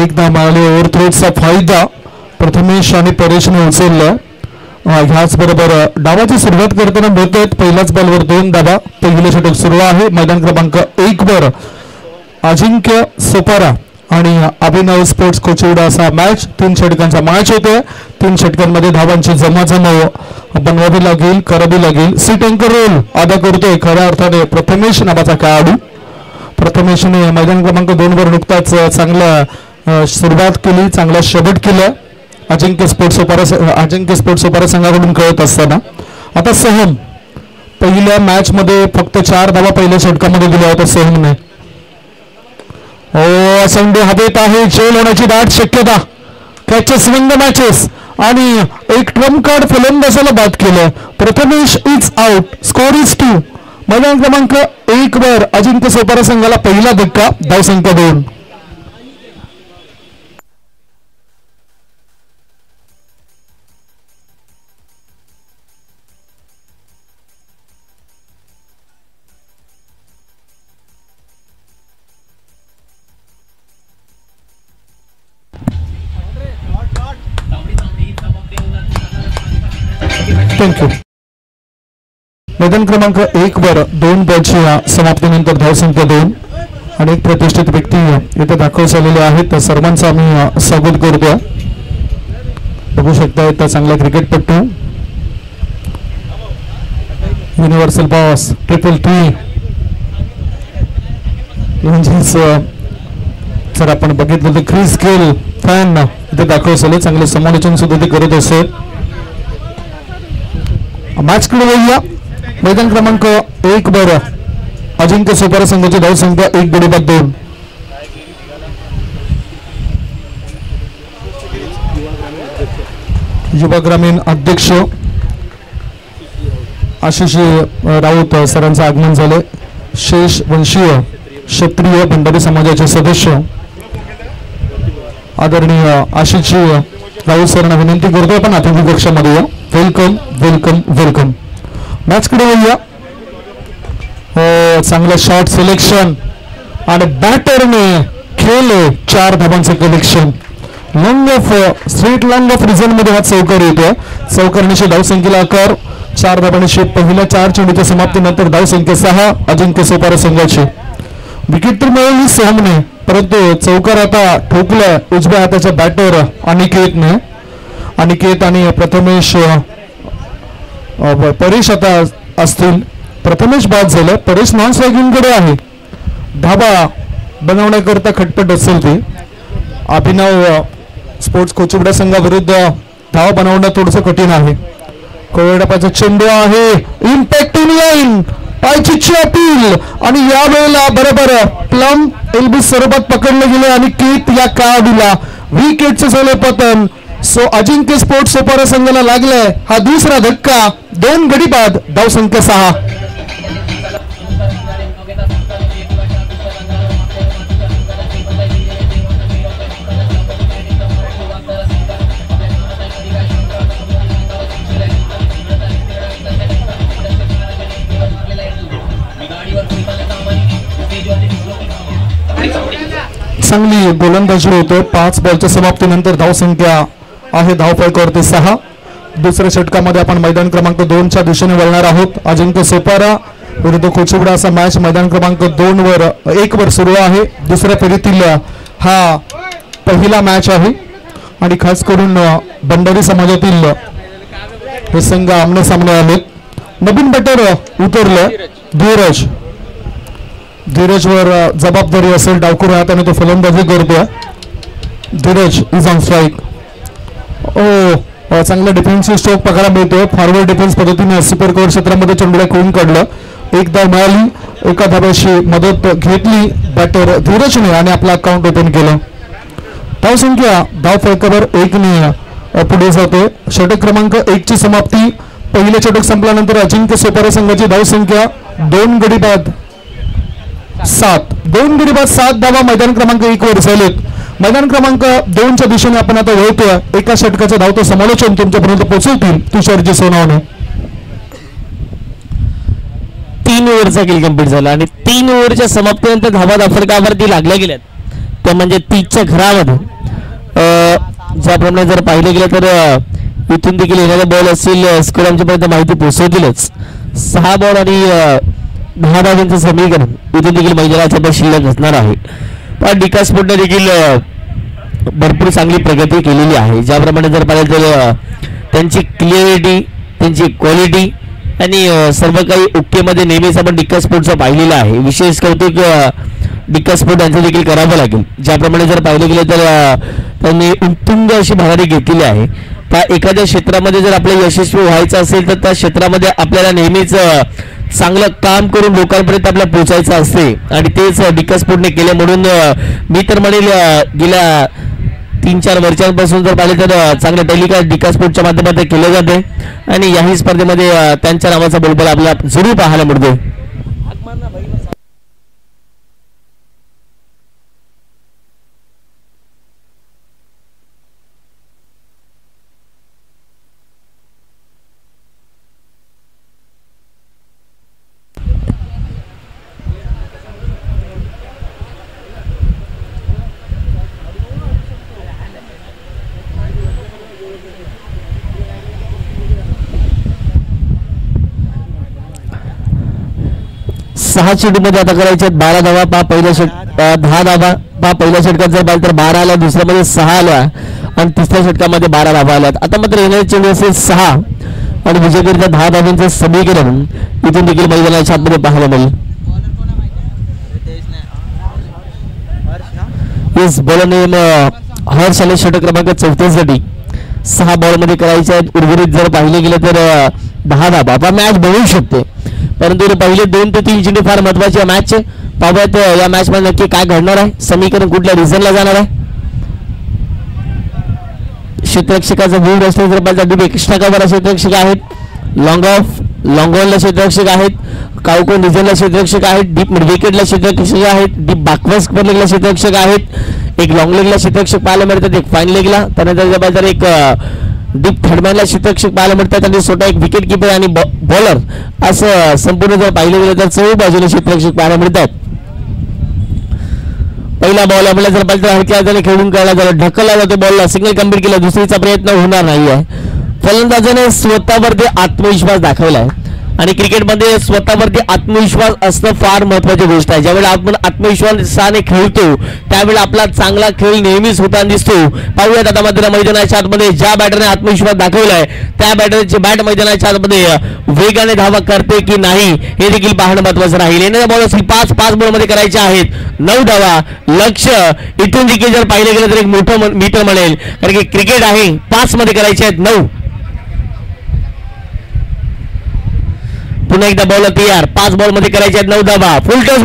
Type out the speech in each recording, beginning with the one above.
एक धाव मिळाली. ओव्हरथ्रोचा फायदा प्रथमेश आणि परेशने उचलला. ह्याचबरोबर डावाची सुरुवात करताना बोलतोय पहिल्याच बॉलवर 2 धावा. पहिलं षटक सुरू आहे. मैदान क्रमांक 1 वर अजिंक्य सोपारा आणि अभिनव स्पोर्ट्स कोचिवडा असा मॅच 3 षटकांचा मॅच होतोय. 3 षटकांमध्ये धावांची जमाजमाव बनवावी लागेल, करावी लागेल. सीट अँकर रोल अदा करतोय खऱ्या अर्थाने प्रथमेश नावाचा खेळाडू. प्रथमेशने मैदान क्रमांक 2 वर नुकताच चांगला सुरुवात केली, चांगला शेवट केला अजिंक्य स्पोर्ट्स सोपारा संघाकडून खेळत असताना. आता सोहम पहिल्या मॅच मध्ये फक्त 4 धावा पहिल्या षटकामध्ये दिल्या होत्या सोहमने. संडे हवेत आहे. जेल होण्याची दाट शक्यता. कॅचेस विन द मॅचेस आणि एक ट्रम्प कार्ड फलंदाजाला बाद केलं. Prathamesh is out. Score is 2. मैदान क्रमांक 1 वर अजिंक्य सोपारा संघाला पहिला धक्का. धावसंख्या 2. थँक्यू. मैदान क्रमांक 1 वर 2 बॉलच्या समाप्तीनंतर धावसंख्या 2. अनेक प्रतिष्ठित व्यक्ती इथे दाखल झालेले आहेत. सर्वांचं आम्ही स्वागत करतो. बघू शकता इथं चांगला क्रिकेटपटू, युनिव्हर्सल बॉस, ट्रिपल टी म्हणजेच जर आपण बघितलं तर क्रिस गेल फॅन इथे दाखल झाले. चांगले समालोचन सुद्धा ते करत असत. मॅच कडे वळूया. मैदान क्रमांक 1 वर अजिंक्य सोपारा संघाची धावसंख्या 1/2. युवा ग्रामीण अध्यक्ष आशिष राऊत सरांचं आगमन झाले. शेष वंशीय क्षत्रिय भंडारी समाजाचे सदस्य आदरणीय आशिष राऊत सरांना विनंती करतोय आपण अतिथी कक्षामध्ये या. Welcome welcome welcome. मॅच कडे वळूया. चांगलं शॉट सिलेक्शन आणि बॅटरने केले 4 धावांचं collection. Long off straight long off region मध्ये हा चौकार येतोय. चौकारण्याची धावसंख्येला आकार 4 धावांची. पहिल्या 4 चेंडूच्या समाप्तीनंतर धावसंख्या 6 अजिंक्य सोपारा संघाची. विकेट तर मिळवली सोहमने, परंतु चौकार आता ठोकलाय उजव्या हाताच्या बॅटर अनिकेतने. अनिकेत आणि प्रथमेश परेश आता असतील. प्रथमेश बाद झालं. परेश नॉन स्ट्रायकिंग कडे आहे. धाबा बनवण्याकरता खटपट असेल ती. अभिनव स्पोर्ट्स कोचिवडा संघाविरुद्ध धावा बनवणं थोडंसं कठीण आहे. कोरडापाचा चेंडू आहे. इम्पॅक्ट इन लाईन पायची अपील आणि यावेळेला बरोबर प्लम एलबी स्वरूपात पकडले गेले आणि केत या खेळाडूला विकेटचे झाले पतन. सो अजिंक्य स्पोर्ट्स सोपारा संघाला लागलाय हा दुसरा धक्का. 2 गडी बाद. धावसंख्या 6. चांगली गोलंदाजी होते. 5 बॉलच्या समाप्तीनंतर धावसंख्या आहे धावफलकावरती 6. दुसऱ्या षटकामध्ये आपण मैदान क्रमांक 2च्या दिशेने वळणार आहोत. अजिंक्य सोपारा विरुद्ध कोचिवडा असा मॅच मैदान क्रमांक 1 वर सुरू आहे. दुसऱ्या फेरीतील हा पहिला मॅच आहे आणि खास करून भंडारी समाजातील हे संघ आमने सामने आले. नवीन बॅटर उतरले धीरज वर जबाबदारी असेल. डावखुर हाताने तो फलंदाजी करतोय. धीरज इज ऑन स्ट्राईक. चांगला डिफेन्सिव्ह स्ट्रोक पकडा मिळतोय. फॉरवर्ड डिफेन्स पद्धतीने सुपर कव्हर क्षेत्रामध्ये चेंडूला खोडून काढलं. 1 धाव मिळाली. 1 धावाची मदत घेतली बॅटर धीरजने आणि आपला अकाउंट ओपन केलं. धावसंख्या धावफलकावर 1 ने पुढे जाते. षटक क्रमांक 1 ची समाप्ती. पहिले षटक संपल्यानंतर अजिंक्य सोपारा संघाची धावसंख्या 2 गडी बाद 7. 2 गडी बाद 7 धावा मैदान क्रमांक 1 वर झालेत. मैदान क्रमांक 2च्या दिशेने आपण आता वळतोय. एका षटकाचं धावतं समालोचन तुमच्यापर्यंत पोहोचवतील तुषारजी सोनावणे. 3 ओव्हरचा खेळ कंप्लीट झाला आणि 3 ओव्हरच्या समाप्तीनंतर धावा धावफलकावरती लागल्या गेल्यात. त्या म्हणजे 30च्या घरामध्ये ज्याप्रमाणे जर पाहिलं गेलं तर इथून देखील येणारे बॉल असतील स्कोर आमच्यापर्यंत माहिती पोहोचवतीलच. 6 बॉल आणि 10 धावांचं समीकरण इथून देखील मैदानाच्या शिल्लक असणार आहे. पण डिकास स्पोर्टने देखील भरपूर चांगली प्रगती केलेली आहे. ज्याप्रमाणे जर पाहिलं तर त्यांची क्लिअरिटी, त्यांची क्वालिटी आणि सर्व काही ओकेमध्ये नेहमीच आपण डिक्का स्पोर्टचं पाहिलेलं आहे. विशेष कौतुक डिक्का स्पोर्ट यांचं देखील करावं लागेल. ज्याप्रमाणे जर पाहिलं गेलं तर त्यांनी उत्तुंग अशी भरारी घेतलेली आहे. त्या एखाद्या क्षेत्रामध्ये जर आपल्याला यशस्वी व्हायचं असेल तर त्या क्षेत्रामध्ये आपल्याला नेहमीच चांगलं काम करून लोकांपर्यंत आपल्याला पोहोचायचं असते आणि तेच डिक्का स्पोर्टने केले. म्हणून मी तर म्हणेल गेल्या 3-4 वर्षांपासून जर पाहिले तर चांगलं टेलिकास्ट डिक्का स्पोर्टच्या माध्यमातून केलं जाते आणि याही स्पर्धेमध्ये त्यांच्या नावाचा बोलबाला आपल्याला जरूर पाहायला मिळतो. सहा चेंडूमध्ये आता करायचे 12 धावा. पहा पहिल्या 10 धावा. पहा पहिल्या षटकात जर पाहिलं तर 12 आल्या, दुसऱ्यामध्ये 6 आल्या आणि तिसऱ्या षटकामध्ये 12 धावा आल्यात. आता मात्र येणारे चेंडू असेल 6 आणि विजयकरिता 10 धावांचं समीकरण इथून देखील मैदानाच्या आतमध्ये पाहायला मिळेल. येस, बॉलर नेम हर्ष आले षटक क्रमांक 34 साठी. 6 बॉलमध्ये करायचे आहेत. उर्वरित जर पाहिले गेलं तर 10 धावा. आता मॅच बनवू शकते, परंतु पहिले 2 ते 3 चेंडू फार महत्वाचे आहे मॅचचे. पाहूयात या मॅच मध्ये नक्की काय घडणार आहे. समीकरण कुठल्या रिझनला जाणार आहे. क्षेत्ररक्षकाचा व्ह्यू असले जर पाहिजे एक्स्ट्रा कव्हर क्षेत्ररक्षक आहेत. लॉंग ऑफ लॉंग ऑनला क्षेत्ररक्षक आहेत. काउकोन रिझनला क्षेत्ररक्षक आहेत. डीप मिड विकेटला क्षेत्ररक्षक आहेत. डीप बॅकवर्ड स्क्वेअर लेगला क्षेत्ररक्षक आहेत. एक लॉंग लेगला क्षेत्ररक्षक पाहायला मिळतात. एक फाईन लेगला. त्यानंतर जर पाहिजे एक डीप थर्डमॅनला क्षेत्ररक्षक पाहायला मिळतात आणि स्वतः एक विकेट किपर आणि बॉलर असं संपूर्ण जर पाहिलं गेलं तर चौही बाजूने क्षेत्ररक्षक पाहायला मिळतात. पहिला बॉल आपल्याला जर पाहिजे हलक्या हाताने खेळून काढला जातो, ढकलला जातो, बॉलला सिंगल कम्प्लीट केला. दुसरीचा प्रयत्न होणार नाही आहे. फलंदाजाने स्वतःवरती आत्मविश्वास दाखवला आहे आणि क्रिकेटमध्ये स्वतःवरती आत्मविश्वास असणं फार महत्वाची गोष्ट आहे. ज्यावेळेला आपण आत्मविश्वासाने खेळतो त्यावेळेला आपला चांगला खेळ नेहमीच होताना दिसतो. पाहूयात आता मात्र मैदानाच्या आतमध्ये ज्या बॅटरने आत्मविश्वास दाखवलाय त्या बॅटरची बॅट मैदानाच्या आतमध्ये वेगाने धावा करते की नाही हे देखील पाहणं महत्वाचं राहील. येणाऱ्या बॉल असतील 5 बॉलमध्ये करायचे आहेत 9 धावा. लक्ष इथून देखील जर पाहिलं गेलं तर एक मोठं मीटर म्हणेल, कारण की क्रिकेट आहे. 5 मध्ये करायचे आहेत 9. पुन्हा एकदा बॉल तयार. 5 बॉलमध्ये करायचे आहेत 9 धावा. फुल टच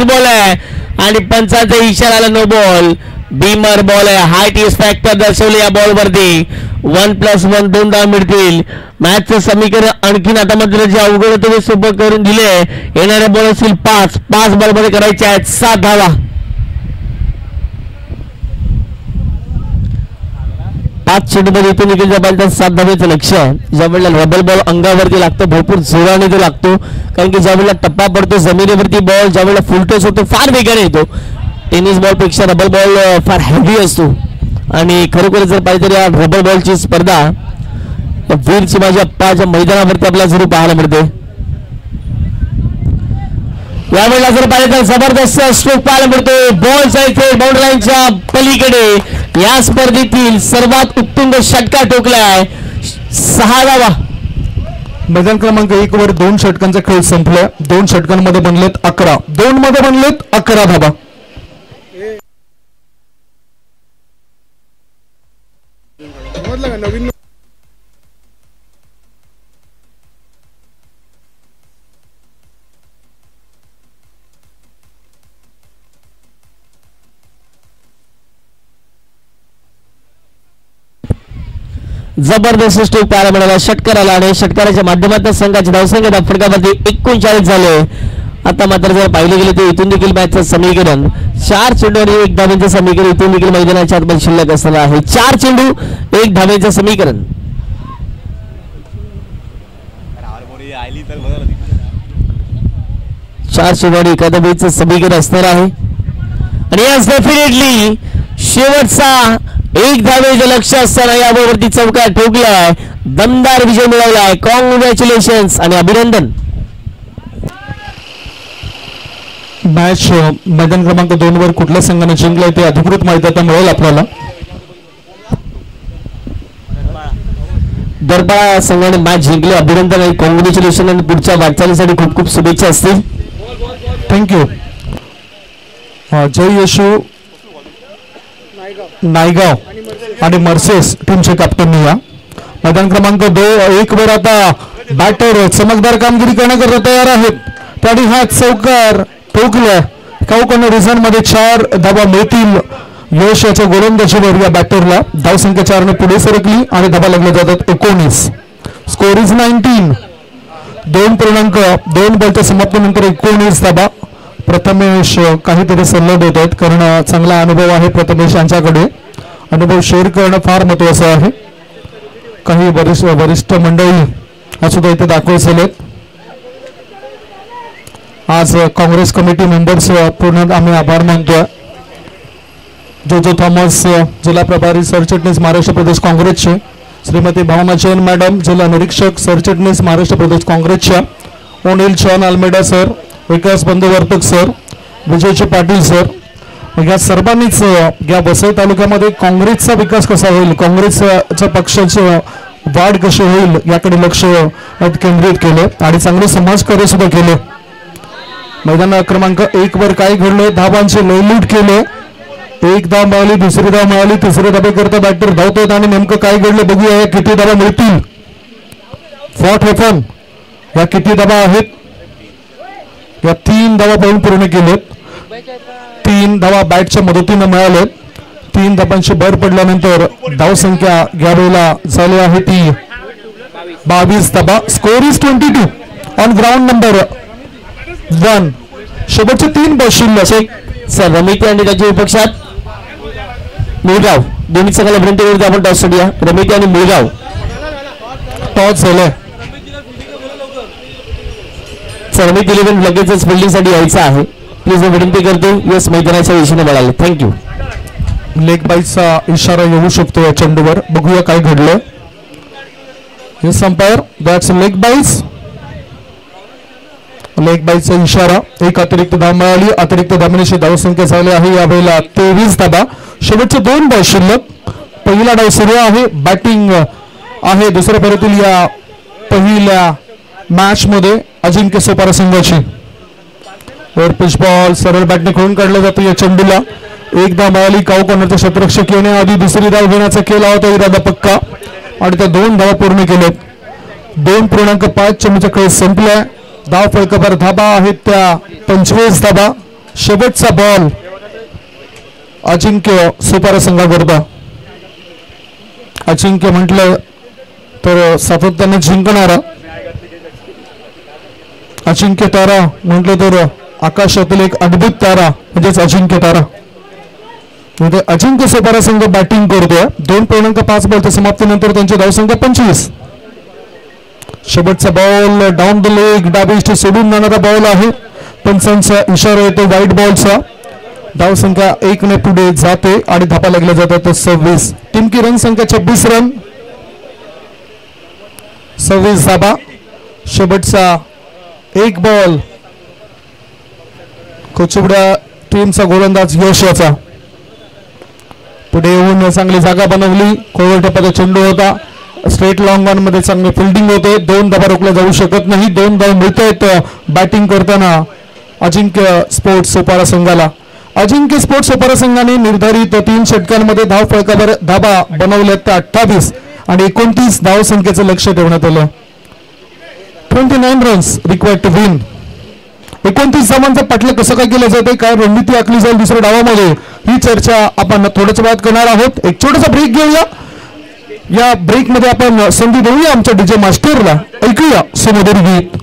बॉल आहे आणि पंचाचा इशारा आला नो बॉल. बीमर बॉल आहे. हाईट इज फॅक्टर दर्शवले या बॉल वरती. 1+1 2 धावा मिळतील. मॅचचं समीकरण आणखीन आता मात्र जे अवघड होते ते सोपं करून दिले. येणारे बॉल असतील 5 बॉलमध्ये करायचे आहेत 7 धावा. 5 चेंडूमध्ये इथून निघून जर 7 धावेचं लक्ष आहे. ज्यावेळेला रबल बॉल अंगावरती लागतो भरपूर जोराने तो लागतो, कारण की ज्यावेळेला टप्पा पडतो जमिनीवरती बॉल ज्यावेळेला फुलटोस होतो फार वेगाने येतो. टेनिस बॉल पेक्षा रबल बॉल फार हेवी असतो आणि खरोखर जर पाहिजे तर या रबल बॉलची स्पर्धा वीरची माझ्या अप्पाच्या मैदानावरती आपल्याला जरूर पाहायला मिळते. यावेळेला जर पाहिजे तर जबरदस्त स्ट्रोक पाहायला मिळतो. बॉल जायचे बाउंड्री लाईनच्या पलीकडे. या स्पर्धेतील सर्वात उत्तुंग षटका ठोकलाय 6 धावा. मैदान क्रमांक 1 वर 2 षटकांचा खेळ संपला. 2 षटकांमध्ये बनलेत 11. 2 मध्ये बनलेत 11 धावा. नवीन जबरदस्त स्ट्रोक पाहायला मिळाला षटकाराला आणि षटकाराच्या माध्यमातून संघाच्या धावसंख्या फटकावरती 39 झाले. आता मात्र जर पाहिले गेले तर इथून देखील मॅचचं समीकरण 4 चेंडू आणि 1 धावेचं समीकरण इथून देखील मैदानाच्या आतमध्ये शिल्लक असणार आहे. 4 चेंडू 1 धावेचं समीकरण. 4 चेंडू आणि 1 धावेचं समीकरण असणार आहे आणि यस डेफिनेटली शेवटचा एक धावेचं लक्ष असताना या बरोबरती चौकार ठोकलाय. दमदार विजय मिळवलाय. कॉंग्रॅच्युलेशन्स आणि अभिनंदन. मॅच मैदान क्रमांक 2 वर कुठल्या संघाने जिंकलाय ते अधिकृत माहिती आता मिळेल आपल्याला. दरबार संघाने मॅच जिंकली. अभिनंदन आणि कॉंग्रॅच्युलेशन आणि पुढच्या वाटचालीसाठी खूप खूप शुभेच्छा असतील. थँक्यू. जय यशू नायगाव आणि मर्सेस टीमचे कॅप्टन या मैदान क्रमांक 1 वर आता बॅटर चमकदार कामगिरी करण्याकरता तयार आहेत. त्याने हा चौकार ठोकला. काउकॉर्नर रिझन मध्ये 4 धावा मिळतील. यश याच्या गोलंदाजीवर या बॅटरला धावसंख्या 4 ने पुढे सरकली आणि धावा लागल्या जातात 19. Score is 19. 2.2 बॉलच्या समाप्तीनंतर 19 धावा. प्रथमेश काहीतरी सल्ला देत आहेत कारण चांगला अनुभव आहे प्रथमेश यांच्याकडे. अनुभव शेअर करणं फार महत्वाचं आहे. काही वरिष्ठ मंडळी असुद्धा इथे दाखल झालेत. आज काँग्रेस कमिटी मेंबर्स पूर्ण आम्ही आभार मानतोय. जो थॉमस जिल्हा प्रभारी सरचिटणीस महाराष्ट्र प्रदेश काँग्रेसचे, श्रीमती भावना जैन मॅडम जिल्हा निरीक्षक सरचिटणीस महाराष्ट्र प्रदेश काँग्रेसच्या, ओनिल चौहान आलमेडा सर, विकास बंदोवर्तक सर, विजयजी पाटील सर, या सर्वांनीच या वसई तालुक्यामध्ये काँग्रेसचा विकास कसा होईल, काँग्रेसच्या पक्षाचं वाढ कशी होईल याकडे लक्ष केंद्रित केले आणि चांगले समाजकार्य सुद्धा केले. मैदान क्रमांक 1 वर काय घडले, धावांचे लयलूट केले. एक धाव मिळाली, दुसरी धाव मिळाली, तिसरी धाबे करता बॅटर धावतोय आणि नेमकं काय घडलं बघूया. किती धावा मिळतील. व्हॉट हॅपन, या किती धावा आहेत. या 3 धावा पाहून पूर्ण केलेत. 3 धावा बॅटच्या मदतीने मिळालेत. 3 धावांची भर पडल्यानंतर धावसंख्या यावेळेला झाली आहे ती 22 धावा. Score is 22 on ground number 1. शेवटचे 3 बॉल शिल्लक. सर रमिते आणि त्याच्या विपक्षात मुळगाव दोन्ही संघाला विनंती करू आपण टॉस सोडूया. रमिते आणि मुळगाव टॉस झालाय. रमित 11 लगेचच फिल्डिंग साठी यायचं आहे. प्लीज विनंती करतो. यस मैदानाच्या दिशेने मिळाले. थँक्यू. लेग बाईचा इशारा येऊ शकतो या चेंडूवर. बघूया काय घडलं. येस अंपायर, दॅट्स लेग बाईस. लेग बाईचा इशारा. एक अतिरिक्त धाव मिळाली. अतिरिक्त धावण्याची धावसंख्या झाली आहे यावेळेला 23 धावा. शेवटचे 2 बॉल शिल्लक. पहिला डाव सुरू आहे. बॅटिंग आहे दुसऱ्या फेरीतील या पहिल्या मॅच मध्ये अजिंक्य सोपारा संघाची. वर पिच बॉल सरळ बॅटने खेळून काढला जातो या चेंडूला. एक धाव मिळाली. काऊ कॉर्नरचा क्षेत्ररक्षक येण्याआधी दुसरी धाव घेण्याचा केला होता इरादा पक्का आणि त्या 2 धावा पूर्ण केल्यात. 2.5 चेंडूचा खेळ संपलाय. धाव फलकावर धाबा आहेत त्या 25 धाबा. शेवटचा बॉल अजिंक्य सोपारा संघाकरता. अजिंक्य म्हटलं तर सातत्याने जिंकणारा, अजिंक्य तारा म्हटलं तर आकाशातील एक अद्भुत तारा म्हणजेच अजिंक्य तारा. म्हणजे अजिंक्य सोपारा संघ बॅटिंग करतोय. 2.5 बॉलच्या समाप्तीनंतर त्यांची धावसंख्या 25. शेवटचा बॉल डाऊन द लेग डाबीस्ट सोडून जाणारा बॉल आहे. पंचांचा इशारा येतो वाईट बॉलचा. धावसंख्या 1 ने पुढे जाते आणि धापा लागल्या जातात 26. टीम की रन संख्या 26 रन. 26 धाबा. शेवटचा 1 बॉल. कोचिवड्या टीमचा गोलंदाज यश याचा पुढे येऊन चांगली जागा बनवली. कोवळ टप्प्याचा चेंडू होता. स्ट्रेट लॉंग ऑन मध्ये चांगले फिल्डिंग होते. 2 धाबा रोखल्या जाऊ शकत नाही. 2 धाव मिळत आहेत बॅटिंग करताना अजिंक्य स्पोर्ट्स सोपारा संघाला. अजिंक्य स्पोर्ट्स सोपारा संघाने निर्धारित 3 षटकांमध्ये धाव फलकावर धाबा बनवल्यात त्या 28 आणि 29 धाव संख्येचं लक्ष ठेवण्यात आलं. 29 रन्स रिक्वायर्ड टू विन. 29 धावांचा पाठलाग कसं काय केलं जाते, काय रणनीती आखली जाईल दुसऱ्या डावामध्ये, ही चर्चा आपण थोड्याच वेळात करणार आहोत. एक छोटासा ब्रेक घेऊया. या ब्रेक मध्ये आपण संधी देऊया आमच्या डीजे मास्टरला. ऐकूया सुमधुर गीत.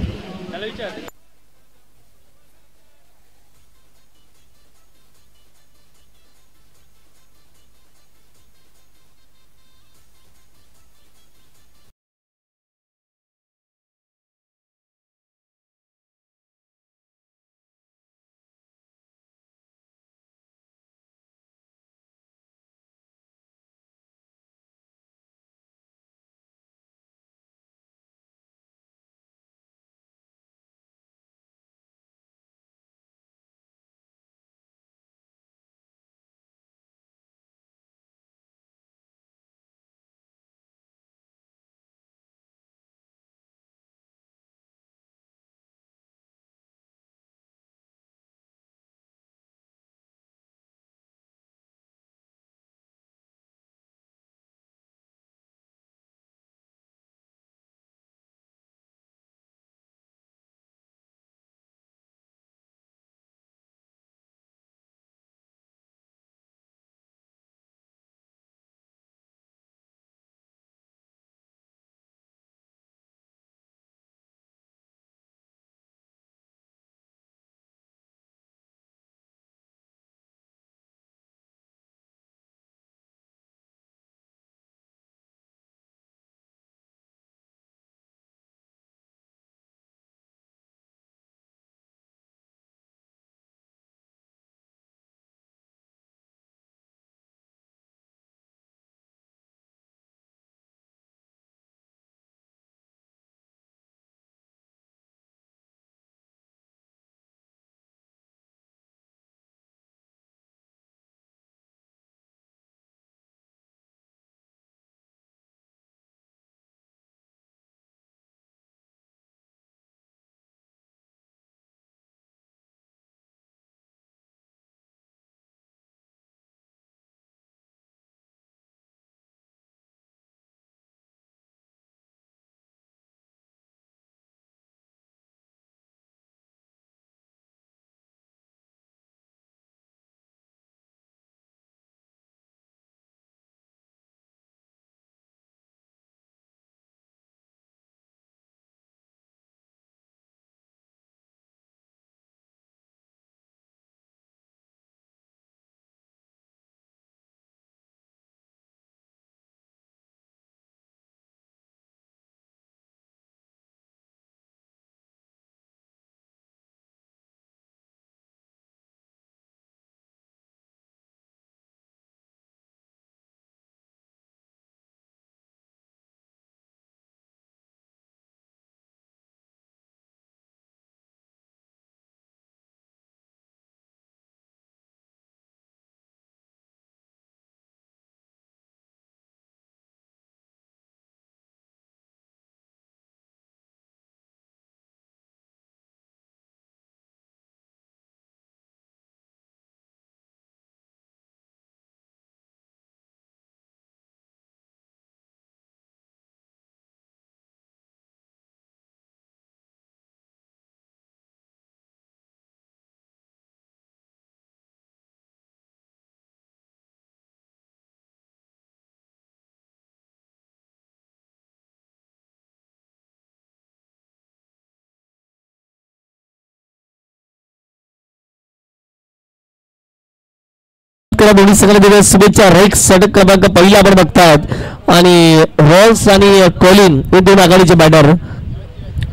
करा. दोन्ही संघाला शुभेच्छा. रेक्स षटक क्रमांक पहिला आपण बघतायत आणि रॉल्स आणि कॉलिन हे दोन आघाडीचे बॅटर.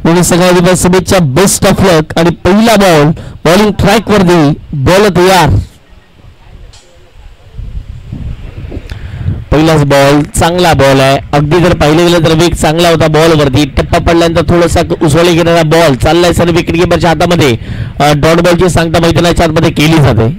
दोन्ही संघाला शुभेच्छा. Best of luck. आणि पहिला बॉल बॉलिंग ट्रॅक वरती बॉल तयार. पहिलाच बॉल चांगला बॉल आहे. अगदी जर पाहिलं गेलं तर वेग चांगला होता बॉल वरती. टप्पा पडल्यानंतर थोडासा उसळी घेणारा बॉल चाललाय सर विकेट किपरच्या हातामध्ये. डॉट बॉलची सांगता मैदानाच्या आतमध्ये केली जाते.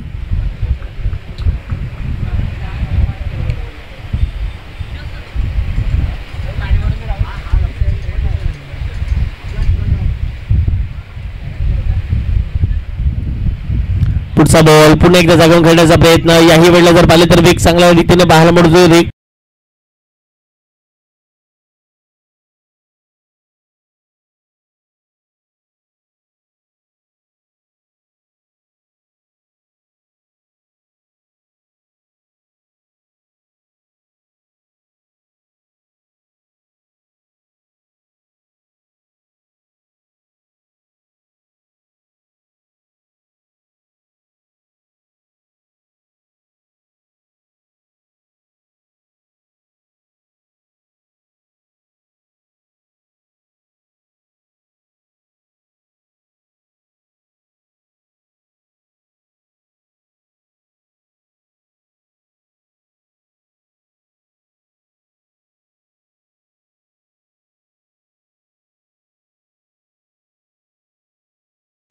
पुढचा बॉल पुन्हा एकदा जागून खेळण्याचा प्रयत्न. याही वेळेला जर पाहिले तर वेग चांगल्या रीतीने पाहायला मिळतोय.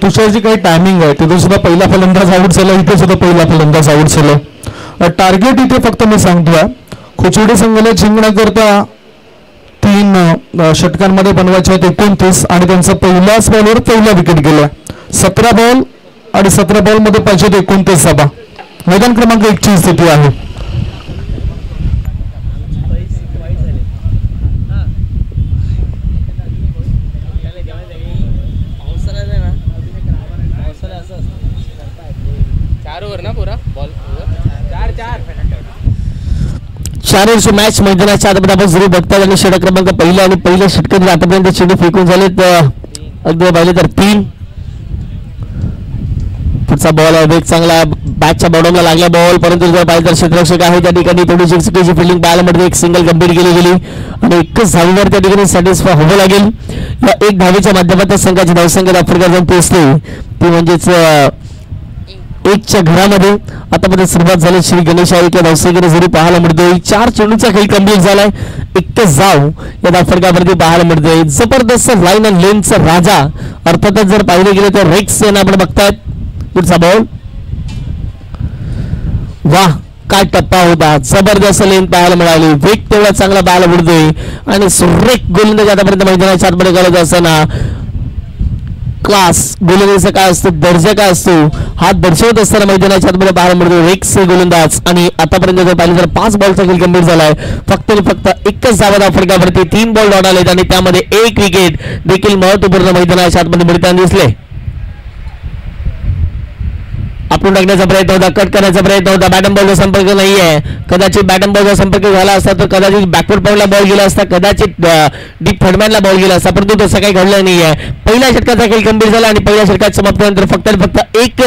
तुषारची काही टायमिंग आहे तिथे सुद्धा पहिला फलंदाज आउट झाला. इथे सुद्धा पहिला फलंदाज आउट झाला. टार्गेट इथे फक्त मी सांगतोय खोचोडी संघाला जिंकण्याकरता 3 षटकांमध्ये बनवायचे आहेत 29 आणि त्यांचा पहिल्याच बॉलवर पहिला विकेट गेला. 17 बॉल आणि 17 बॉल मध्ये पाहिजे 29 धावा. मैदान क्रमांक 1 ची स्थिती आहे. चार ओव्हरची मॅच मैदानाच्या आतमध्ये आपण सुरू बघतात आणि षटक क्रमांक पहिला आणि पहिल्या षटकात आतापर्यंत चेंडू फेकून झालेत. अगदी पाहिले तर 3. पुढचा बॉल आहे वेग चांगला बॅटच्या बॉटमला लागला बॉल परंतु जर पाहिजे तर क्षेत्ररक्षक आहे त्या ठिकाणी थोडीशी चुकीची फिल्डिंग पाहायला मिळते. एक सिंगल कंप्लीट केली गेली आणि एकच धावीवर त्या ठिकाणी सॅटिस्फाय व्हावं लागेल. या एक धावेच्या माध्यमातून संघाची धावसंख्या आफ्रिका जाऊन पोहोचली ती म्हणजेच 1च्या घरामध्ये. आतापर्यंत सुरुवात झाली श्री गणेश या धावसंख्येने जरी पाहायला मिळतोय. 4 चेंडूचा खेळ कंप्लीट झालाय. एकच जाव या धावफलकावरती पाहायला मिळतोय. जबरदस्त लाईन आणि लेनचा राजा अर्थातच जर पाहिले गेले तर रेक्स यांना आपण बघतायत. पुढचा बॉल वाह काय टप्पा होता. जबरदस्त लेन पाहायला मिळाली. वेग तेवढा चांगला पाहायला मिळतोय आणि सुरेख गोलंदाज आतापर्यंत मैदानाच्या आतमध्ये घालत असताना क्लास गोलंदाजीचा काय असतो दर्जा काय असतो हा दर्शवत असताना मैदानाच्या आतमध्ये पाहायला मिळतो. रेक्स गोलंदाज आणि आतापर्यंत जर पाहिलं तर 5 बॉलचा खेळ कंप्लीट झालाय. फक्त एकच धावा फलकावरती 3 बॉल डॉट आलेत आणि त्यामध्ये 1 विकेट देखील महत्वपूर्ण मैदानाच्या आतमध्ये मिळताना दिसले. आपण टाकण्याचा प्रयत्न होता कट करण्याचा प्रयत्न होता. बॅटन बॉलचा संपर्क नाहीये. कदाचित बॅटन बॉलचा संपर्क झाला असता तर कदाचित बॅकवर्ड पॉईंटला बॉल गेला असता. कदाचित डीप थर्डमॅनला बॉल गेला असता परंतु तसं काही घडलं नाहीये. पहिल्या षटकाचा खेळ कंप्लीट झाला आणि पहिल्या षटकात समाप्तीनंतर फक्त 1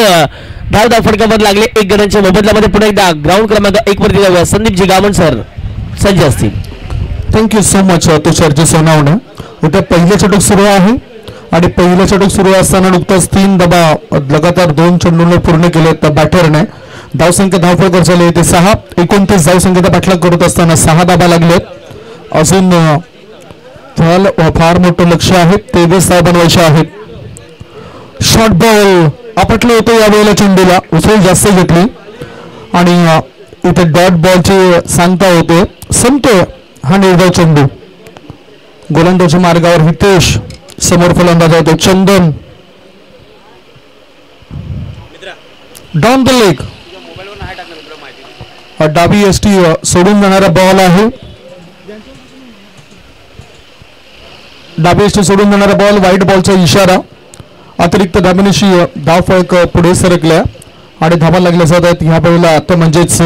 धाव फटकावर लागले. 1 गणांच्या मोबदल्यामध्ये पुढे एकदा ग्राउंड क्रमांक 1 वरती जाऊया. संदीपजी गावण सर सज्ज असतील. Thank you so much Tusharji Sonawane. इथे पहिले षटक सुरू आहे आणि पहिलं षटक सुरू असताना नुकताच 3 धावा लगातार 2 चेंडूंवर पूर्ण केलेत बॅटरने. धावसंख्या धावफलकावर झाली ते 6. 29 धावसंख्येचा पाठलाग करत असताना 6 धावा लागलेत. अजून फार मोठं लक्ष आहे. 23 धावा बनवायच्या आहेत. शॉर्ट बॉल आपटलं होतं यावेळेला चेंडूला उसळ जास्त घेतली आणि इथे डॉट बॉलची सांगता होते. संपतोय हा निर्धाव चेंडू. गोलंदाजी मार्गावर हितेश समोर फलंदाज होतो चंदन डाऊन द लेग. डावी एसटी सोडून जाणारा बॉल आहे. डावी एसटी सोडून जाणारा बॉल व्हाईट बॉलचा इशारा. अतिरिक्त धाबेनिशी धाव फळक पुढे सरकल्या आणि धाबा लागल्या जात आहेत. ह्या वेळेला आता म्हणजेच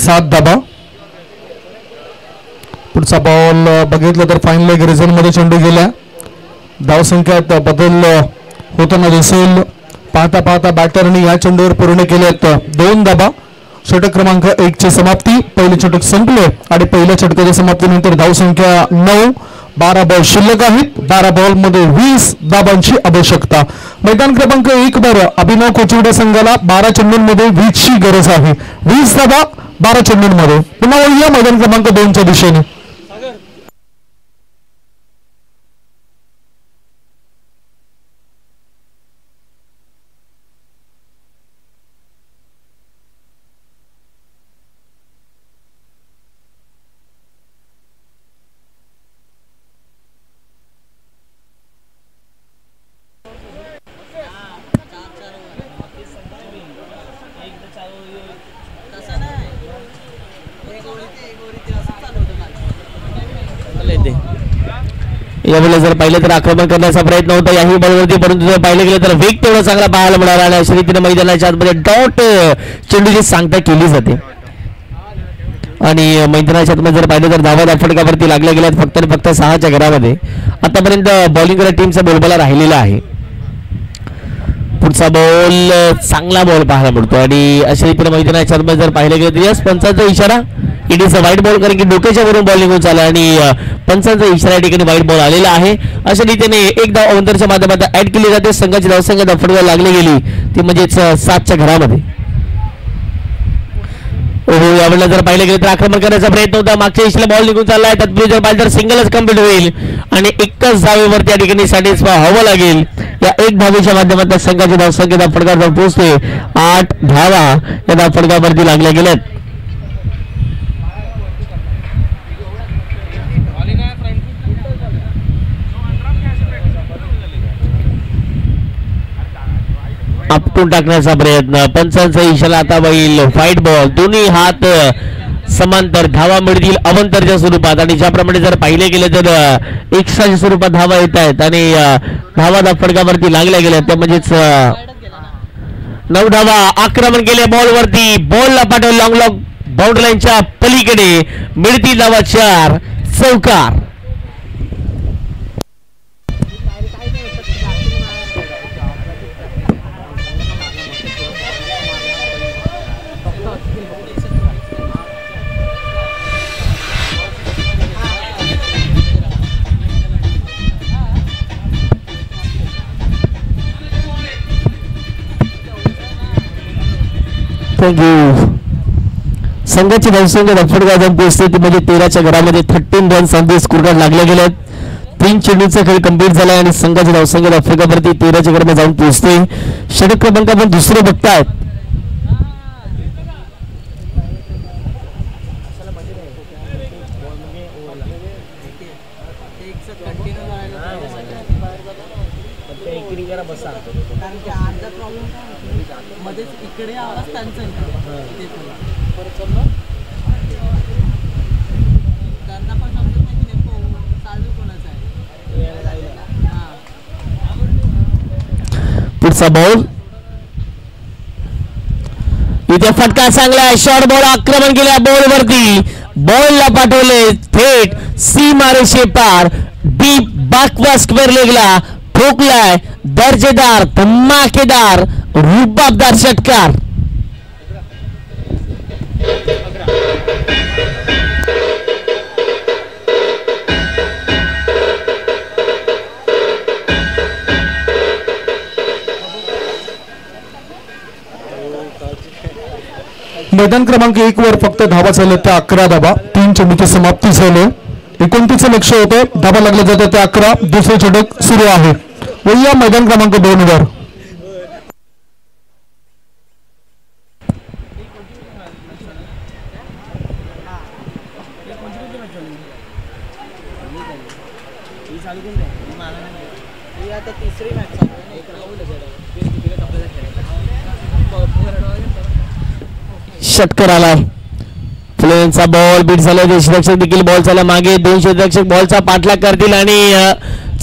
7 धाबा. पुढचा बॉल बघितलं तर फाईन लेग रिझन मध्ये चेंडू गेला. धावसंख्यात बदल होताना दिसेल. पाहता पाहता बॅटरने या चेंडूवर पूर्ण केलेत 2 धाबा. षटक क्रमांक 1 ची समाप्ती. पहिले षटक संपले आणि पहिल्या षटकाच्या समाप्तीनंतर धावसंख्या 9. 12 बॉल शिल्लक आहेत. 12 बॉल मध्ये 20 धावांची आवश्यकता. मैदान क्रमांक 1 वर अभिनव कोचिवडे संघाला 12 चेंडूंमध्ये 20 ची गरज आहे. 20 धावा 12 चेंडूंमध्ये. पुन्हा वळूया मैदान क्रमांक 2 च्या दिशेने. यावेळेला जर पाहिलं तर आक्रमण करण्याचा प्रयत्न होता याही बॉलवरती, परंतु जर पाहिलं गेलं तर वेग तेवढा चांगला पाहायला मिळाला आणि अशा रीतीने मैदानाच्या आतमध्ये डॉट चेंडूची सांगता केली जाते. आणि मैदानाच्या आतमध्ये जर पाहिलं तर धावा फटकावरती लागल्या गेल्यात फक्त आणि फक्त 6च्या घरामध्ये. आतापर्यंत बॉलिंग करत टीमचा बोलबाला राहिलेला आहे. पुढचा बॉल चांगला बॉल पाहायला मिळतो आणि अशा रीतीने मैदानाच्या आतमध्ये जर पाहिलं गेलं तर यस पंचांचा इशारा. It is a white ball, कारण की डोक्याच्या वरून बॉलिंग होत आला आणि पंचांचा इशारा या ठिकाणी वाईट बॉल आलेला आहे. अशा रीतीने एक धाव अवंतरच्या माध्यमातून ऍड केली जाते. संघाची धावसंख्या फटका लागली गेली ती म्हणजेच 7च्या घरामध्ये. ओहो, यावेळेला जर पाहिलं गेलं तर आक्रमण करण्याचा प्रयत्न होता. मागच्या इशाला बॉल निघून चाललाय. तत्पूर्वी जर पाहिलं तर सिंगलच कंप्लीट होईल आणि एकच धावेवरती या ठिकाणी सॅटिस्फाय व्हावं लागेल. या एक धावेच्या माध्यमातून संघाची धावसंख्या फटकावर पोहोचते. 8 धावा या धाव फटकावरती लागल्या गेल्यात. आपटून टाकण्याचा प्रयत्न. पंचांचा इशारा आता होईल व्हाईट बॉल. दोन्ही हात समांतर धावा मिळतील अवंतरच्या स्वरूपात आणि ज्याप्रमाणे जर पाहिले गेले तर एक्स्ट्राच्या स्वरूपात धावा येत आहेत आणि धावा फटकावरती लागल्या गेल्या त्या म्हणजेच 9 धावा. आक्रमण केले बॉलवरती. बॉलला पाठवलं लॉंग बाउंड्री लाईनच्या पलीकडे. मिळतील धावा 4. चौकार. थँक्यू. संघाची धावसंख्या फटका पोहोचते ती म्हणजे 13च्या घरामध्ये 13 रन्स आणि स्कोर लागले गेले. 3 चेंडूचा खेळ कंप्लीट झाला आणि संघाची धावसंख्या फटकावरती 13च्या घरामध्ये जाऊन पोहोचते. षटक क्रमांक आपण दुसरे बघतायत. पुढचा बॉल इथे फटका चांगला आहे. शॉर्ट बॉल आक्रमण केल्या बॉलवरती. बॉलला पाठवले थेट सीमारेषे पार. Deep बाकवा square लेगला ठोकलाय. दर्जेदार धमाकेदार रुबाबदार षटकार. मैदान क्रमांक 1 वर फक्त धावा झाल्या त्या 11 धावा. 3 चेंडूची समाप्ती झाली. 29 लक्ष होते. धावा लागल्या जातात त्या 11. दुसरे षटक सुरू आहे. वळूया मैदान क्रमांक 2 वर. षटकर आलाय. फ्लेनचा बॉल बीट झाला. क्षेत्ररक्षक देखील बॉल झाला मागे. 2 क्षेत्ररक्षक बॉलचा पाठलाग करतील आणि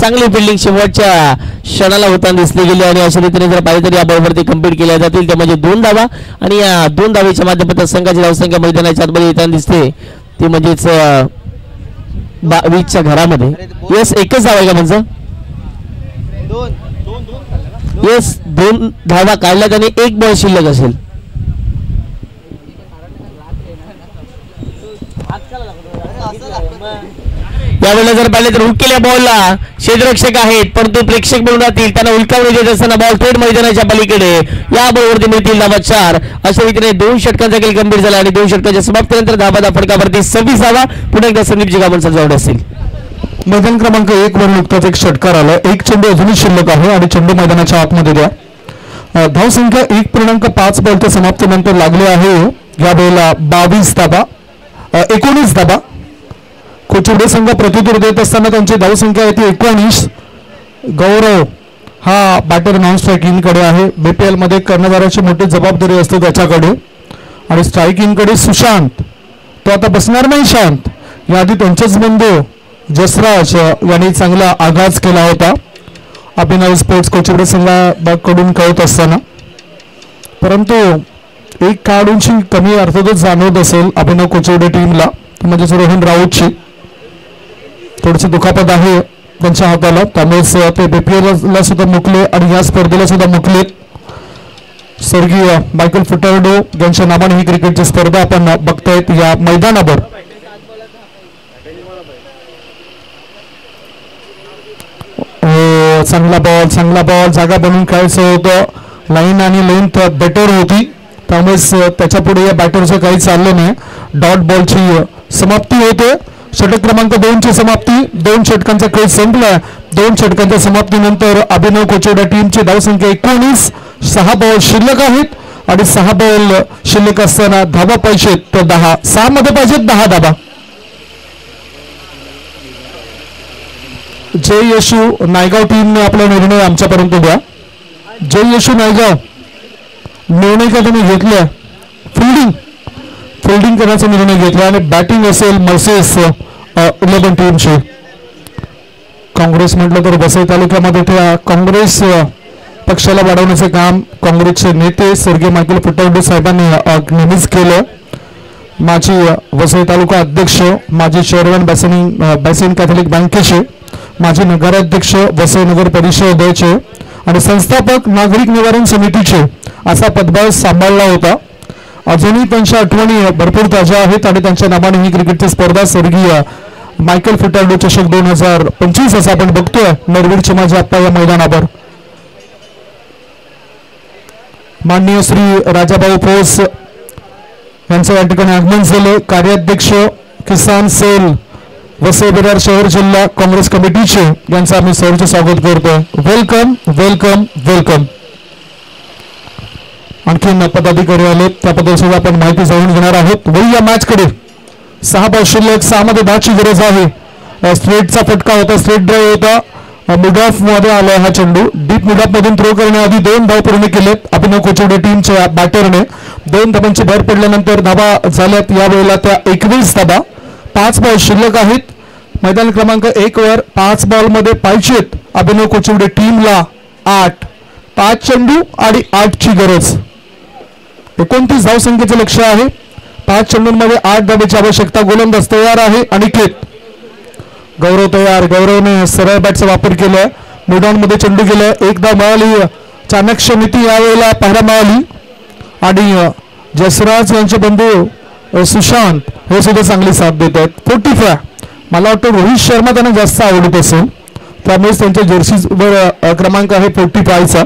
चांगली फिल्डिंग शेवटच्या क्षणाला होताना दिसली गेली आणि अशा रीतीने जर पाहिजे तर या बॉलवरती कंप्लीट केल्या जातील. त्या म्हणजे 2 धावा आणि या 2 धावेच्या माध्यमातून संघाची धावसंख्या मैदानाच्या आतमध्ये येताना दिसते ती म्हणजेच 20च्या घरामध्ये. यस एकच धावा आहे का म्हणजे? यस 2 धावा काढल्यात आणि 1 बॉल शिल्लक असेल. यावेळेला जर पाहिले तर हुक केल्या बॉलला क्षेत्ररक्षक आहेत परंतु प्रेक्षक म्हणून राहतील त्यांना उलकावणी देत असताना बॉल थेट मैदानाच्या पलीकडे या बॉलवरती मिळतील धावा 4 अशा रीतीने 2 षटकांचा खेळ गंभीर झाला आणि 2 षटकांच्या समाप्तीनंतर धावा फटकावरती 26 धावा पुन्हा एकदा संदीप जिगामण सजावट असेल. मैदान क्रमांक 1 वर नुकताच एक षटकार आला. एक चेंडू अजूनही शिल्लक आहे आणि चेंडू मैदानाच्या आतमध्ये द्या. धावसंख्या 1.5 बॉलच्या समाप्तीनंतर लागली आहे. या वेळेला 22 धावा 19 धावा. कोचिवडे संघ प्रत्युत्तर देत असताना त्यांची धावसंख्या येते 19. गौरव हा बॅटर नॉन स्ट्रायकिंगकडे आहे. बीपीएल मध्ये कर्णधाराची मोठी जबाबदारी असते त्याच्याकडे आणि स्ट्रायकिंगकडे सुशांत तो आता बसणार नाही शांत. याआधी त्यांचेच बंधू जसराज यांनी चांगला आगाज केला होता अभिनव स्पोर्ट्स कोचिवडे संघाकडून कळत असताना. परंतु एक खेळाडूंची कमी अर्थातच जाणवत असेल अभिनव कोचिवडे टीमला म्हणजेच रोहन राऊतची थोडीशी दुखापत आहे त्यांच्या हाताला त्यामुळेच ते बीपीएलला सुद्धा मुकले आणि या स्पर्धेला सुद्धा मुकले. स्वर्गीय मायकल फुटार्डो यांच्या नावाने ही क्रिकेटची स्पर्धा आपण बघतायत या मैदानावर. चांगला बॉल जागा बनवून खेळायचं होतं. लाईन आणि लेंथ बेटर होती त्यामुळेच त्याच्या पुढे या बॅटरचं काही चाललं नाही. डॉट बॉलची समाप्ती होते. षटक क्रमांक 2 ची समाप्ती. 2 षटकांचा खेळ संपला. 2 षटकांच्या समाप्तीनंतर अभिनव कोचिवडे टीमची धावसंख्या 19. 6 बॉल शिल्लक आहेत आणि 6 बॉल शिल्लक असताना धावा पाहिजेत तर 10. 6 मध्ये पाहिजेत 10 धावा. जय यशू नायगाव टीमने आपला निर्णय आमच्यापर्यंत द्या. जय यशू नायगाव निर्णय का तुम्ही घेतला? फिल्डिंग करण्याचा निर्णय घेतला आणि बॅटिंग असेल मर्सेस 11 टीमची. काँग्रेस म्हटलं तर वसई तालुक्यामध्ये त्या काँग्रेस पक्षाला वाढवण्याचे काम काँग्रेसचे नेते स्वर्गीय मायकल फुटार्डो साहेबांनी नेहमीच केलं. माजी वसई तालुका अध्यक्ष माजी चेअरमन बेसिन कॅथलिक बँकेचे माजी नगराध्यक्ष वसई नगर परिषदेचे आणि संस्थापक नागरिक निवारण समितीचे असा पदभार सांभाळला होता. अजूनही त्यांच्या आठवणी भरपूर ताज्या आहेत आणि त्यांच्या नावाने ही क्रिकेटची स्पर्धा स्वर्गीय मायकल फुटार्डो चषक 2025 असं आपण बघतोय नरवीरचे माझे आप्पा या मैदानावर. माननीय श्री राजाभाऊ पोस यांचं या ठिकाणी आगमन झालं. कार्याध्यक्ष किसान सेल वसई विरार शहर जिल्हा काँग्रेस कमिटीचे यांचं आम्ही सहर्ष स्वागत करतोय. Welcome welcome welcome. आणखीन पदाधिकारी आले त्याबद्दल सुद्धा आपण माहिती जाणून घेणार आहोत. वही या मॅच कडे 6 बॉल शिल्लक. 6 मध्ये 10 ची गरज आहे. स्ट्रेटचा फटका होता. स्ट्रेट ड्राईव्ह होता. मिड ऑफ मध्ये आलाय हा चेंडू. डीप मिड ऑफ मधून थ्रो करण्याआधी 2 धाव पूर्ण केलेत अभिनव कोचिवडे टीमच्या बॅटरने. 2 धावांची भर पडल्यानंतर धावा झाल्यात या वेळेला त्या 21 धावा. 5 बॉल शिल्लक आहेत. मैदान क्रमांक 1 वर 5 बॉल मध्ये पाहिजेत अभिनव कोचिवडे टीमला 8. 5 चेंडू आणि 8 ची गरज. 29 धावसंख्येचे लक्ष्य आहे. 5 चेंडूंमध्ये 8 धावेची आवश्यकता. गोलंदाज तयार आहे. अनिकेत गौरव तयार. गौरवने सरळ बॅटचा वापर केलाय. मिडॉन मध्ये चेंडू गेलाय. 1 धाव मिळाली. चाणक्य नीती यावेळेला पाहायला मिळाली आणि जसराज यांचे बंधू सुशांत हे सुद्धा चांगली साथ देत आहेत. 45 मला वाटतं रोहित शर्मा त्यांना जास्त आवडत असेल त्यामुळेच त्यांच्या जर्सीवर क्रमांक आहे 45चा.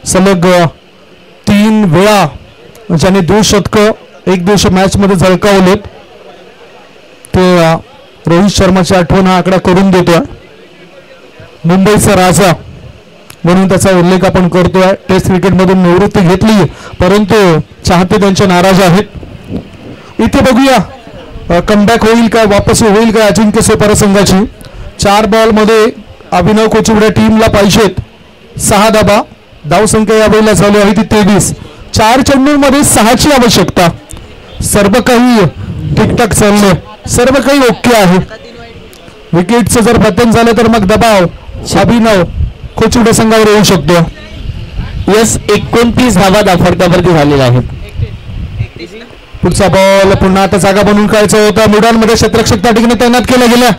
सलग 3 वेळा ज्याने 2 शतकं एक दिवशी मॅच मध्ये झळकावलेत ते रोहित शर्माची आठवण हा आकडा करून देतोय. मुंबईचा राजा म्हणून त्याचा उल्लेख आपण करतोय. टेस्ट क्रिकेट मधून निवृत्ती घेतली परंतु चाहते त्यांचे नाराज आहेत. इथे बघूया कमबॅक होईल का वापस होईल का अजिंक्य सोपारा संघाची. 4 बॉल मध्ये अभिनव कोचिवडे टीमला पाहिजेत 6 धावा. धावसंख्या यावेळेला झाली आहे ती 23. 4 चेंडूंमध्ये 6 ची आवश्यकता. सर्व काही ठीकठाक चाललंय. सर्व काही ओके आहे. विकेटचं जर पतन झालं तर मग दबाव अभिनव कोचिवडे संघावर येऊ शकतो. यस 29 धावा फटकावरती झालेला आहे. पुढचा बॉल पुन्हा आता जागा बनवून खेळायचा होता. मुडांमध्ये क्षेत्ररक्षक त्या ठिकाणी तैनात केल्या गेल्या.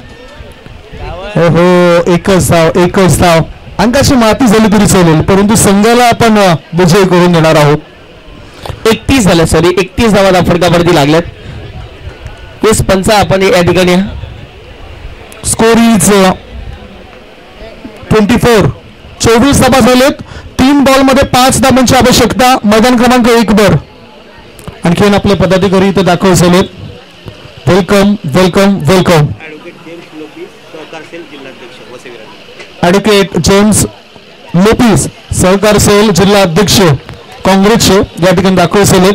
हो एकच धाव. अंकाची माती झाली तरी चालेल परंतु संघाला आपण विजय करून देणार आहोत. 31 झाल्या. सॉरी 31 धावा फटकावरती लागल्यात. तेच पंच आपण या ठिकाणी स्कोर इज 24. 24 धाबा झालेत. 3 बॉलमध्ये 5 धाबांची आवश्यकता. मैदान क्रमांक 1 वर आणखीन आपले पदाधिकारी इथे दाखल झालेत. Welcome welcome welcome. Advocate James Lopes सहकार सेल जिल्हा अध्यक्ष काँग्रेसचे या ठिकाणी दाखल झालेत.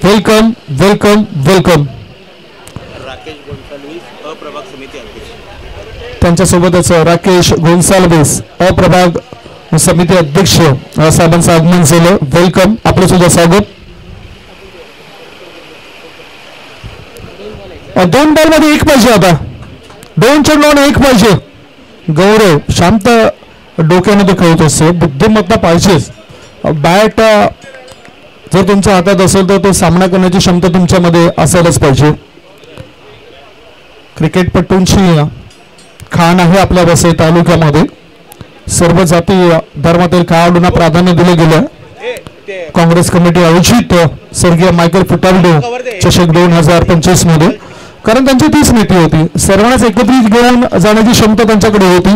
Welcome welcome welcome. त्यांच्यासोबतच राकेश गोन्साल्वेस अप्रभाग समिती अध्यक्ष साहेबांचं आगमन झालं. वेलकम. आपलं सुद्धा स्वागत. 2 बॉलमध्ये 1 पाहिजे. आता 2 चेंडूने 1 पाहिजे. गौरव शांत डोक्याने तो खेळत असतो. बुद्धिमत्ता पाहिजेच. बॅट जर तुमच्या हातात असेल तर तो सामना करण्याची क्षमता तुमच्यामध्ये असायलाच पाहिजे. क्रिकेटपटूंची खाण आहे आपल्या वसई तालुक्यामध्ये. सर्व जाती धर्मातील खेळाडूंना प्राधान्य दिले गेले. काँग्रेस कमिटी आयोजित स्वर्गीय मायकल फुटाल्डो चषक 2025 मध्ये, कारण त्यांची तीच नीती होती. सर्वांनाच एकत्रित घेऊन जाण्याची क्षमता त्यांच्याकडे होती.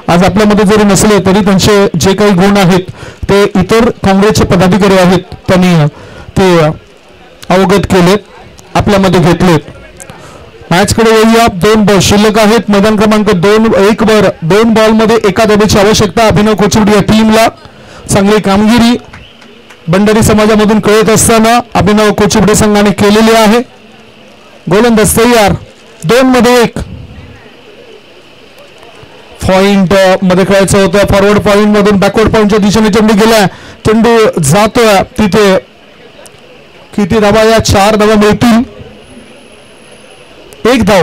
आज आपल्यामध्ये जरी नसले तरी त्यांचे जे काही गुण आहेत ते इतर काँग्रेसचे पदाधिकारी आहेत त्यांनी ते अवगत केलेत, आपल्यामध्ये घेतलेत. मॅचकडे येऊया. 2 बॉल शिल्लक आहेत. मैदान क्रमांक 1 वर 2 बॉलमध्ये 1 धाब्याची आवश्यकता. अभिनव कोचिवडी या टीमला चांगली कामगिरी बंडारी समाजामधून कळत असताना अभिनव कोचिवडे संघाने केलेली आहे. गोलंदाज तयार. 2 मध्ये 1. पॉइंट मध्ये खेळायचं होतं. फॉरवर्ड पॉइंट मधून बॅकवर्ड पॉइंटच्या दिशेने चेंडू गेला. चेंडू जातोय तिथे. किती धावा? या 4 धावा मिळतील. 1 धाव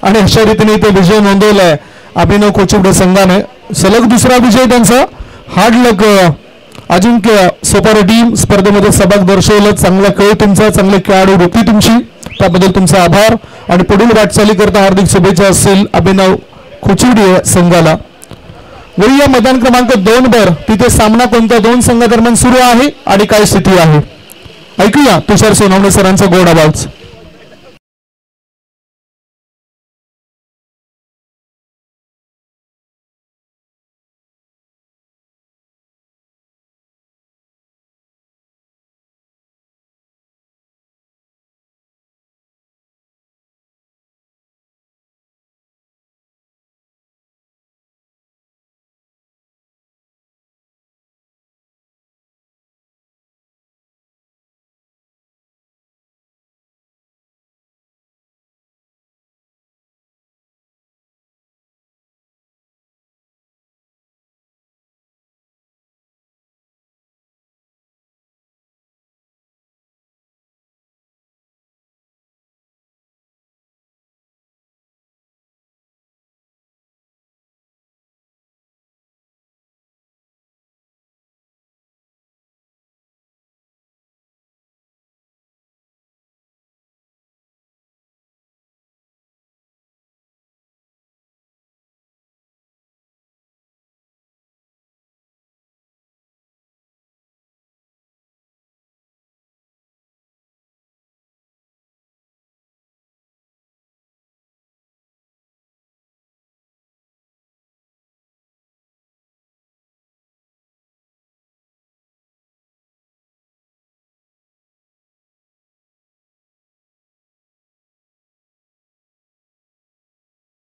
आणि अशा रीतीने इथे विजय नोंदवलाय अभिनव कोचिवडे संघाने. सलग 2रा विजय त्यांचा. Hard luck Ajinkya Sopara team स्पर्धेमध्ये सहभाग दर्शवलं. चांगला खेळ तुमचा, चांगले खेळाडू होती तुमची, त्याबद्दल तुमचा आभार आणि पुढील वाटचाली करता हार्दिक शुभेच्छा असतील अभिनव कोचिवडे संघाला. वळूया मैदान क्रमांक 2 वर. तिथे सामना कोणत्या 2 संघादरम्यान सुरू आहे आणि काय स्थिती आहे ऐकूया तुषार सोनवणे सरांचा गोड आवाज.